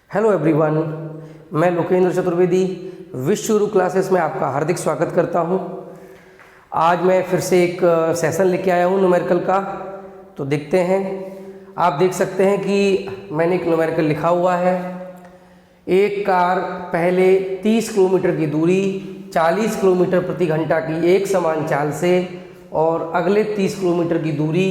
Hello everyone, मैं लोकेंद्र चतुर्वेदी विश्व गुरु classes में आपका हार्दिक स्वागत करता हूं। आज मैं फिर से एक सेशन लेके आया हूं न्यूमेरिकल का। तो देखते हैं, आप देख सकते हैं कि मैंने एक न्यूमेरिकल लिखा हुआ है। एक कार पहले 30 किलोमीटर की दूरी 40 किलोमीटर प्रति घंटा की एक समान चाल से और अगले 30 किलोमीटर की दूरी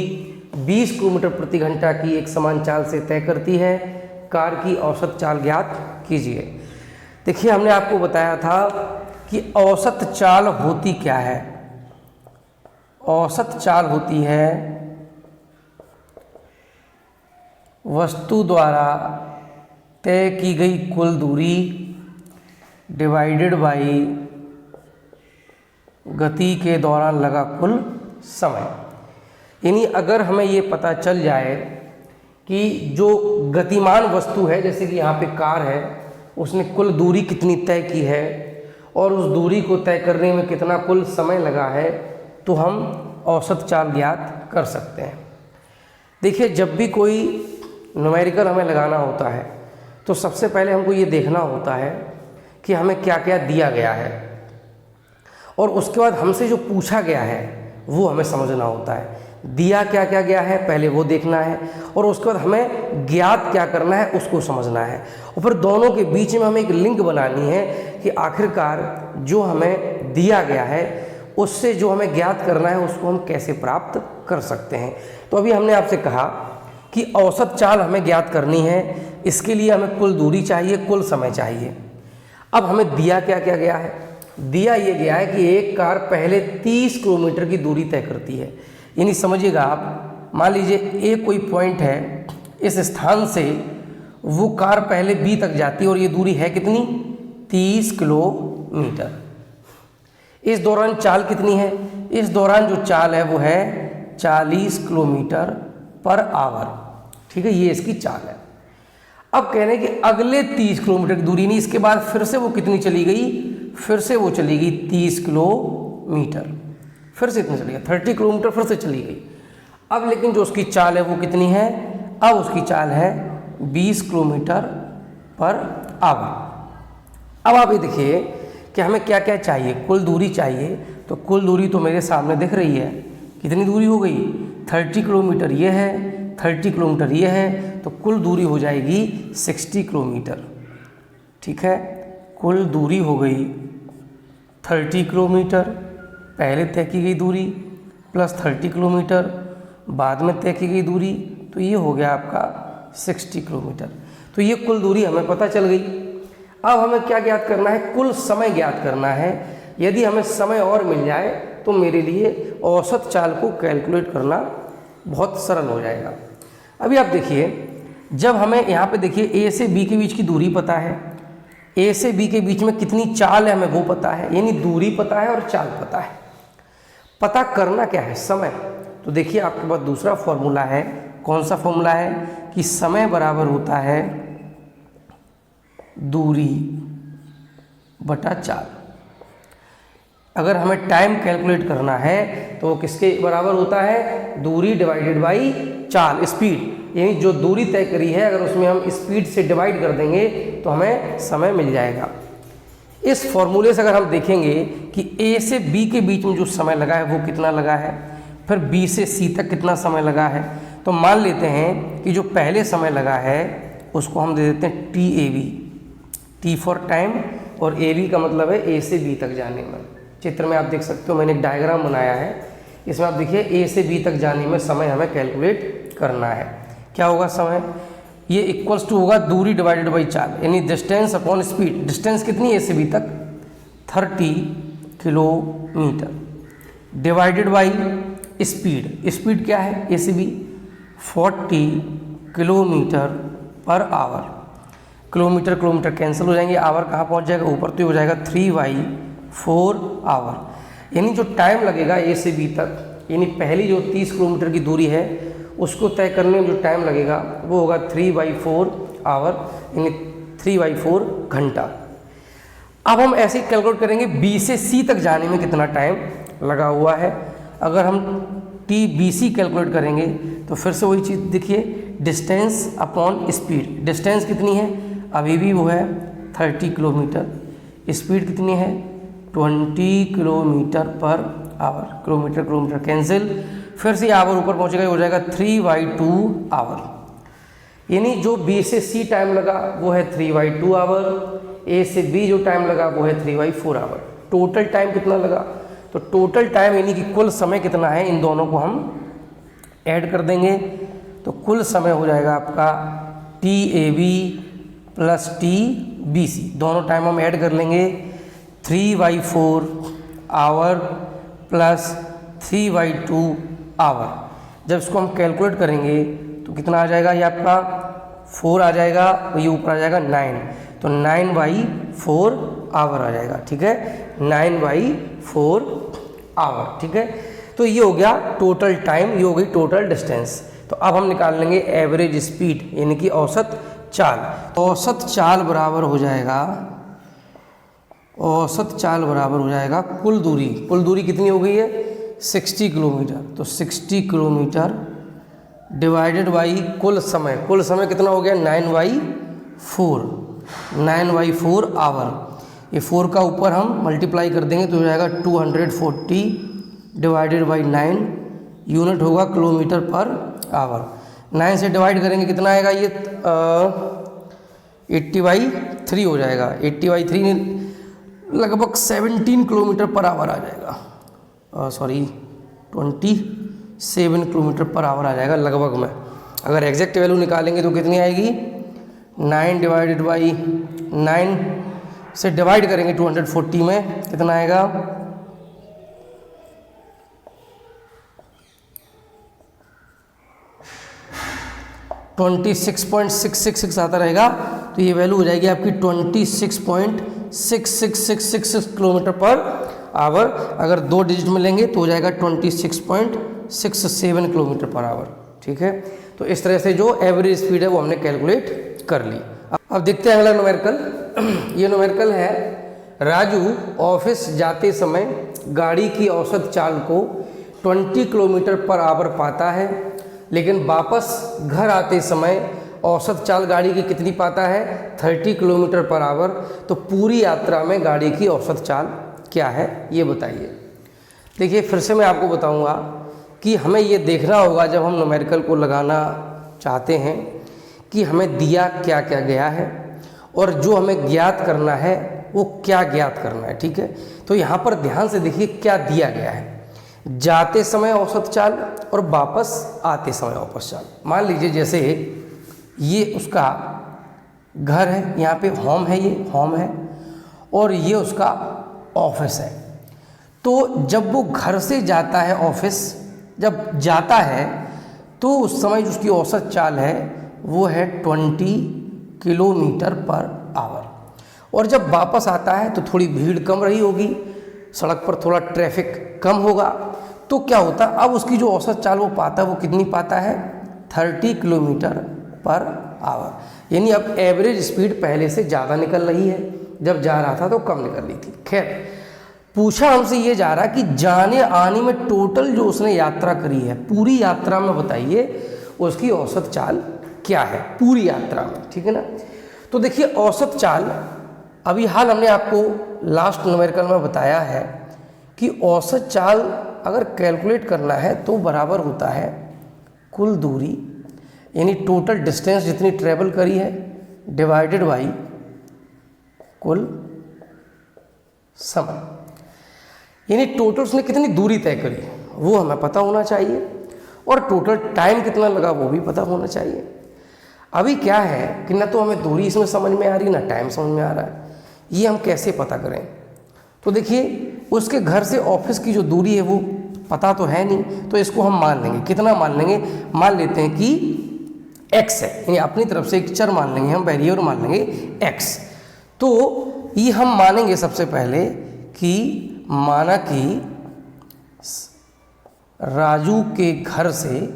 20 किलोमीटर प्रति घंटा की एक समान चाल से तय करती है। कार की औसत चाल ज्ञात कीजिए। देखिए, हमने आपको बताया था कि औसत चाल होती क्या है। औसत चाल होती है वस्तु द्वारा तय की गई कुल दूरी डिवाइडेड बाई गति के दौरान लगा कुल समय। यानी अगर हमें ये पता चल जाए कि जो गतिमान वस्तु है, जैसे कि यहाँ पे कार है, उसने कुल दूरी कितनी तय की है और उस दूरी को तय करने में कितना कुल समय लगा है, तो हम औसत चाल ज्ञात कर सकते हैं। देखिए, जब भी कोई न्यूमेरिकल हमें लगाना होता है तो सबसे पहले हमको ये देखना होता है कि हमें क्या क्या दिया गया है और उसके बाद हमसे जो पूछा गया है वो हमें समझना होता है। दिया क्या क्या गया है पहले वो देखना है और उसके बाद हमें ज्ञात क्या करना है उसको समझना है। और फिर दोनों के बीच में हमें एक लिंक बनानी है कि आखिरकार जो हमें दिया गया है उससे जो हमें ज्ञात करना है उसको हम कैसे प्राप्त कर सकते हैं। तो अभी हमने आपसे कहा कि औसत चाल हमें ज्ञात करनी है। इसके लिए हमें कुल दूरी चाहिए, कुल समय चाहिए। अब हमें दिया क्या क्या गया है। दिया ये गया है कि एक कार पहले 30 किलोमीटर की दूरी तय करती है। यानी समझिएगा आप, मान लीजिए एक कोई पॉइंट है, इस स्थान से वो कार पहले बी तक जाती है और ये दूरी है कितनी, 30 किलोमीटर। इस दौरान चाल कितनी है, इस दौरान जो चाल है वो है 40 किलोमीटर पर आवर। ठीक है, ये इसकी चाल है। अब कह रहे हैं कि अगले 30 किलोमीटर की दूरी, नहीं इसके बाद फिर से वो कितनी चली गई, फिर से वो चली गई 30 किलोमीटर, फिर से इतनी चली गई 30 किलोमीटर फिर से चली गई। अब लेकिन जो उसकी चाल है वो कितनी है, अब उसकी चाल है 20 किलोमीटर पर आवर। अब आप ये देखिए कि हमें क्या क्या चाहिए, कुल दूरी चाहिए। तो कुल दूरी तो मेरे सामने दिख रही है, कितनी दूरी हो गई, 30 किलोमीटर ये है, 30 किलोमीटर ये है, तो कुल दूरी हो जाएगी 60 किलोमीटर। ठीक है, कुल दूरी हो गई 30 किलोमीटर पहले तय की गई दूरी प्लस 30 किलोमीटर बाद में तय की गई दूरी, तो ये हो गया आपका 60 किलोमीटर। तो ये कुल दूरी हमें पता चल गई। अब हमें क्या ज्ञात करना है, कुल समय ज्ञात करना है। यदि हमें समय और मिल जाए तो मेरे लिए औसत चाल को कैलकुलेट करना बहुत सरल हो जाएगा। अभी आप देखिए, जब हमें यहाँ पे देखिए ए से बी के बीच की दूरी पता है, ए से बी के बीच में कितनी चाल है हमें वो पता है, यानी दूरी पता है और चाल पता है। पता करना क्या है, समय। तो देखिए आपके पास दूसरा फॉर्मूला है। कौन सा फॉर्मूला है कि समय बराबर होता है दूरी बटा चाल। अगर हमें टाइम कैलकुलेट करना है तो वो किसके बराबर होता है, दूरी डिवाइडेड बाई चाल, स्पीड। यानी जो दूरी तय करी है अगर उसमें हम स्पीड से डिवाइड कर देंगे तो हमें समय मिल जाएगा। इस फॉर्मूले से अगर हम देखेंगे कि ए से बी के बीच में जो समय लगा है वो कितना लगा है, फिर बी से सी तक कितना समय लगा है, तो मान लेते हैं कि जो पहले समय लगा है उसको हम दे देते हैं T A V, T for time, और ए वी का मतलब है ए से बी तक जाने में। चित्र में आप देख सकते हो, मैंने एक डायग्राम बनाया है, इसमें आप देखिए ए से बी तक जाने में समय हमें कैलकुलेट करना है। क्या होगा समय, ये इक्वल्स टू होगा दूरी डिवाइडेड बाई चाल, यानी डिस्टेंस अपॉन स्पीड। डिस्टेंस कितनी है ए से बी तक, 30 kilometre divided by speed. Speed क्या है ए से B, 40 kilometre per hour. Kilometre kilometre cancel हो जाएंगे, आवर कहाँ पहुँच जाएगा, ऊपर तो हो जाएगा 3/4 आवर। यानी जो टाइम लगेगा ए से बी तक, यानी पहली जो 30 किलोमीटर की दूरी है उसको तय करने में जो टाइम लगेगा वो होगा 3/4 आवर, यानी 3/4 घंटा। अब हम ऐसे कैलकुलेट करेंगे बी से सी तक जाने में कितना टाइम लगा हुआ है। अगर हम टी बी सी कैलकुलेट करेंगे तो फिर से वही चीज़ देखिए, डिस्टेंस अपॉन स्पीड। डिस्टेंस कितनी है, अभी भी वो है 30 किलोमीटर, स्पीड कितनी है 20 kilometre per hour, kilometre kilometre cancel, फिर से आवर ऊपर पहुंचेगा, हो जाएगा 3/2 आवर। यानी जो बी से सी टाइम लगा वो है 3/2 आवर, ए से बी जो टाइम लगा वो है 3/4 आवर। टोटल टाइम कितना लगा, तो टोटल टाइम यानी कि कुल समय कितना है, इन दोनों को हम ऐड कर देंगे तो कुल समय हो जाएगा आपका TAB प्लस TBC, दोनों टाइम हम ऐड कर लेंगे 3/4 आवर प्लस 3/2 आवर। जब इसको हम कैलकुलेट करेंगे तो कितना आ जाएगा, ये आपका 4 आ जाएगा, ये ऊपर आ जाएगा 9, तो 9/4 आवर आ जाएगा। ठीक है, 9/4 आवर। ठीक है, तो ये हो गया टोटल टाइम, ये हो गई टोटल डिस्टेंस। तो अब हम निकाल लेंगे एवरेज स्पीड यानी कि औसत चाल। तो औसत चाल बराबर हो जाएगा, औसत चाल बराबर हो जाएगा कुल दूरी। कुल दूरी कितनी हो गई है 60 किलोमीटर, तो 60 किलोमीटर डिवाइडेड बाई कुल समय। कुल समय कितना हो गया 9/4, 9/4 आवर। ये 4 का ऊपर हम मल्टीप्लाई कर देंगे तो हो जाएगा 240 डिवाइडेड बाई 9, यूनिट होगा किलोमीटर पर आवर। 9 से डिवाइड करेंगे कितना आएगा, ये 80/3 हो जाएगा। 80/3 लगभग 17 किलोमीटर पर आवर आ जाएगा, सॉरी 27 किलोमीटर पर आवर आ जाएगा लगभग में। अगर एग्जैक्ट वैल्यू निकालेंगे तो कितनी आएगी, 9 डिवाइडेड बाई 9 से डिवाइड करेंगे 240 में, कितना आएगा 26.666 आता रहेगा। तो ये वैल्यू हो जाएगी आपकी 26.66666 किलोमीटर पर आवर। अगर 2 डिजिट में लेंगे तो हो जाएगा 26.67 किलोमीटर पर आवर। ठीक है, तो इस तरह से जो एवरेज स्पीड है वो हमने कैलकुलेट कर ली। अब देखते हैं अगला न्यूमेरिकल। ये न्यूमेरिकल है, राजू ऑफिस जाते समय गाड़ी की औसत चाल को 20 किलोमीटर पर आवर पाता है, लेकिन वापस घर आते समय औसत चाल गाड़ी की कितनी पाता है 30 किलोमीटर पर आवर। तो पूरी यात्रा में गाड़ी की औसत चाल क्या है ये बताइए। देखिए फिर से मैं आपको बताऊंगा कि हमें ये देखना होगा जब हम न्यूमेरिकल को लगाना चाहते हैं कि हमें दिया क्या क्या गया है और जो हमें ज्ञात करना है वो क्या ज्ञात करना है। ठीक है, तो यहाँ पर ध्यान से देखिए क्या दिया गया है, जाते समय औसत चाल और वापस आते समय औसत चाल। मान लीजिए जैसे ये उसका घर है, यहाँ पे होम है, ये होम है और ये उसका ऑफिस है। तो जब वो घर से जाता है ऑफिस, जब जाता है तो उस समय जो उसकी औसत चाल है वो है 20 किलोमीटर पर आवर। और जब वापस आता है तो थोड़ी भीड़ कम रही होगी, सड़क पर थोड़ा ट्रैफिक कम होगा, तो क्या होता है अब उसकी जो औसत चाल वो पाता है वो कितनी पाता है 30 किलोमीटर पर आवर। यानी अब एवरेज स्पीड पहले से ज़्यादा निकल रही है, जब जा रहा था तो कम निकल रही थी। खैर पूछा हमसे ये जा रहा कि जाने आने में टोटल जो उसने यात्रा करी है पूरी यात्रा में बताइए उसकी औसत चाल क्या है पूरी यात्रा में। ठीक है ना, तो देखिए औसत चाल अभी हाल हमने आपको लास्ट न्यूमेरिकल में बताया है कि औसत चाल अगर कैलकुलेट करना है तो बराबर होता है कुल दूरी यानी टोटल डिस्टेंस जितनी ट्रेवल करी है डिवाइडेड बाई कुल समय, यानी टोटल उसने कितनी दूरी तय करी वो हमें पता होना चाहिए और टोटल टाइम कितना लगा वो भी पता होना चाहिए। अभी क्या है कि ना तो हमें दूरी इसमें समझ में आ रही ना टाइम समझ में आ रहा है, ये हम कैसे पता करें। तो देखिए उसके घर से ऑफिस की जो दूरी है वो पता तो है नहीं, तो इसको हम मान लेंगे। कितना मान लेंगे, मान लेते हैं कि x है, यानी अपनी तरफ से एक चर मान लेंगे हम, वेरिएबल मान लेंगे x। तो ये हम मानेंगे सबसे पहले कि माना कि राजू के घर से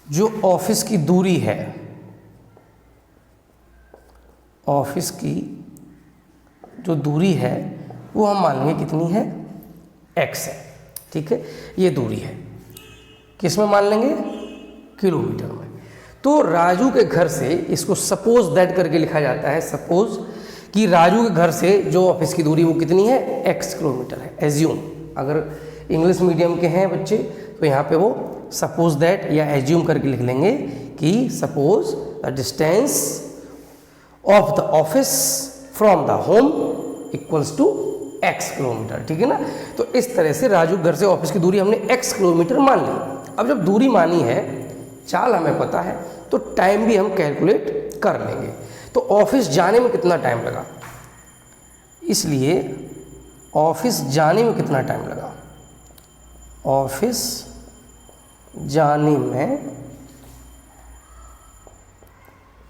जो ऑफिस की दूरी है, ऑफिस की जो दूरी है वो हम मान लेंगे कितनी है x है। ठीक है, ये दूरी है, किस में मान लेंगे किलोमीटर में। तो राजू के घर से, इसको सपोज दैट करके लिखा जाता है, सपोज कि राजू के घर से जो ऑफिस की दूरी वो कितनी है, x किलोमीटर है। एज्यूम, अगर इंग्लिश मीडियम के हैं बच्चे तो यहाँ पे वो सपोज दैट या एज्यूम करके लिख लेंगे कि suppose the distance of the office from the home equals to x kilometre, ठीक है ना। तो इस तरह से राजू घर से ऑफिस की दूरी हमने x किलोमीटर मान ली। अब जब दूरी मानी है, चाल हमें पता है, तो टाइम भी हम कैलकुलेट कर लेंगे। तो ऑफिस जाने में कितना टाइम लगा, इसलिए ऑफिस जाने में कितना टाइम लगा, ऑफिस जाने में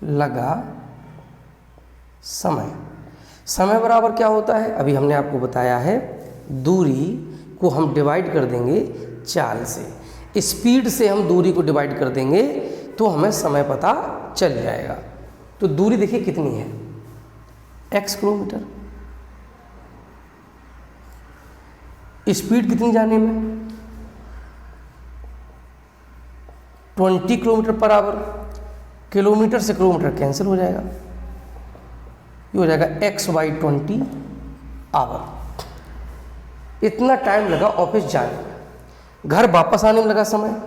लगा समय, समय बराबर क्या होता है, अभी हमने आपको बताया है, दूरी को हम डिवाइड कर देंगे चाल से, स्पीड से हम दूरी को डिवाइड कर देंगे तो हमें समय पता चल जाएगा। तो दूरी देखिए कितनी है, x किलोमीटर, स्पीड कितनी जाने में 20 किलोमीटर पर आवर, किलोमीटर से किलोमीटर कैंसिल हो जाएगा, ये हो जाएगा x/20 आवर। इतना टाइम लगा ऑफिस जाने में। घर वापस आने में लगा समय,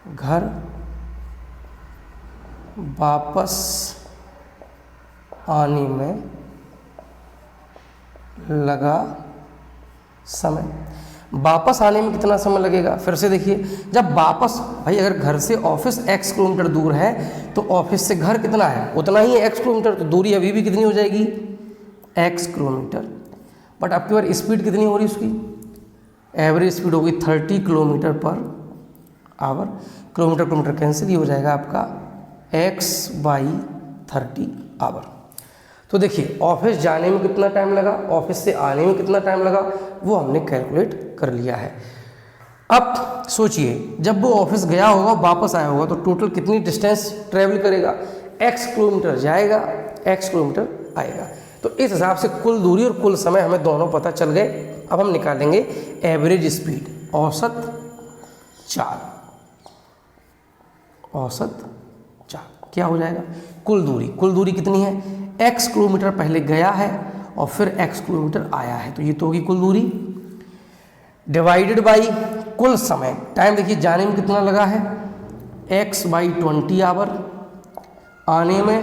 घर वापस आने में लगा समय। वापस आने में कितना समय लगेगा, फिर से देखिए, जब वापस, भाई अगर घर से ऑफिस x किलोमीटर दूर है तो ऑफिस से घर कितना है, उतना ही है x किलोमीटर, तो दूरी अभी भी कितनी हो जाएगी, x किलोमीटर। बट अब की बार स्पीड कितनी हो रही है उसकी, एवरेज स्पीड होगी 30 kilometre per hour, kilometre kilometre cancel, ही हो जाएगा आपका x/30 आवर। तो देखिए ऑफिस जाने में कितना टाइम लगा, ऑफिस से आने में कितना टाइम लगा, वो हमने कैलकुलेट कर लिया है। अब सोचिए, जब वो ऑफिस गया होगा, वापस आया होगा, तो टोटल कितनी डिस्टेंस ट्रेवल करेगा, x किलोमीटर जाएगा, x किलोमीटर आएगा। तो इस हिसाब से कुल दूरी और कुल समय हमें दोनों पता चल गए। अब हम निकालेंगे एवरेज स्पीड, औसत चाल, औसत चाल क्या हो जाएगा, कुल दूरी, कुल दूरी कितनी है, x किलोमीटर पहले गया है और फिर x किलोमीटर आया है, तो ये तो होगी कुल दूरी, डिवाइडेड बाई कुल समय, टाइम देखिए जाने में कितना लगा है, x/20 आवर, आने में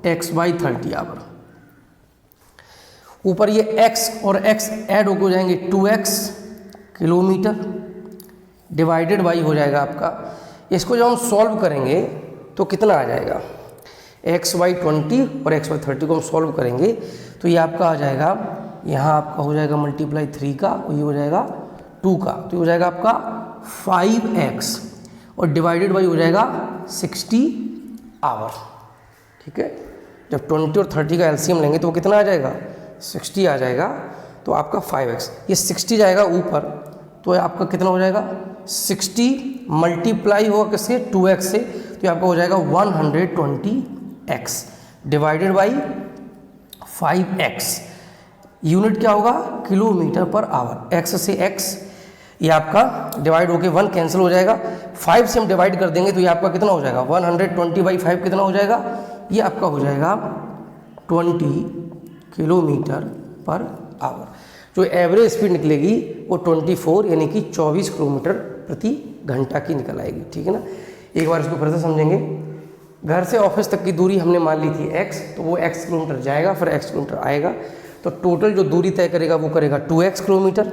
x/30 आवर, ऊपर ये x और x ऐड हो जाएंगे 2x किलोमीटर, डिवाइडेड बाई हो जाएगा आपका, इसको जब हम सॉल्व करेंगे तो कितना आ जाएगा, x/20 और x/30 को हम सॉल्व करेंगे तो ये आपका आ जाएगा, यहाँ आपका हो जाएगा मल्टीप्लाई 3 का और ये हो जाएगा 2 का, तो ये हो जाएगा आपका 5x और डिवाइडेड बाई हो जाएगा 60 आवर, ठीक है। जब 20 और 30 का एलसीएम लेंगे तो वो कितना आ जाएगा, 60 आ जाएगा, तो आपका 5x, ये 60 जाएगा ऊपर, तो आपका कितना हो जाएगा, 60 मल्टीप्लाई होगा किससे, 2x से, तो ये आपका हो जाएगा 120x divided by 5x, unit क्या होगा, किलोमीटर पर आवर, x से x ये आपका डिवाइड होके 1 कैंसिल हो जाएगा, 5 से हम डिवाइड कर देंगे तो ये आपका कितना हो जाएगा, 120/5 कितना हो जाएगा, ये आपका हो जाएगा 20 किलोमीटर पर आवर। जो एवरेज स्पीड निकलेगी वो 24 यानी कि 24 किलोमीटर प्रति घंटा की निकल आएगी, ठीक है ना। एक बार इसको फिर से समझेंगे, घर से ऑफिस तक की दूरी हमने मान ली थी x, तो वो x किलोमीटर जाएगा, फिर x किलोमीटर आएगा, तो टोटल जो दूरी तय करेगा वो करेगा 2x किलोमीटर।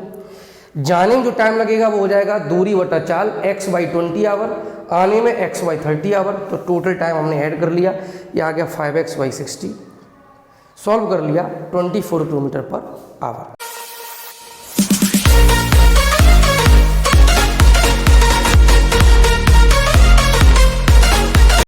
जाने में जो टाइम लगेगा वो हो जाएगा दूरी बटा चाल, x/20 आवर, आने में x/30 आवर, तो टोटल टाइम हमने ऐड कर लिया, ये आ गया 5x/60, सॉल्व कर लिया 24 किलोमीटर पर आवर।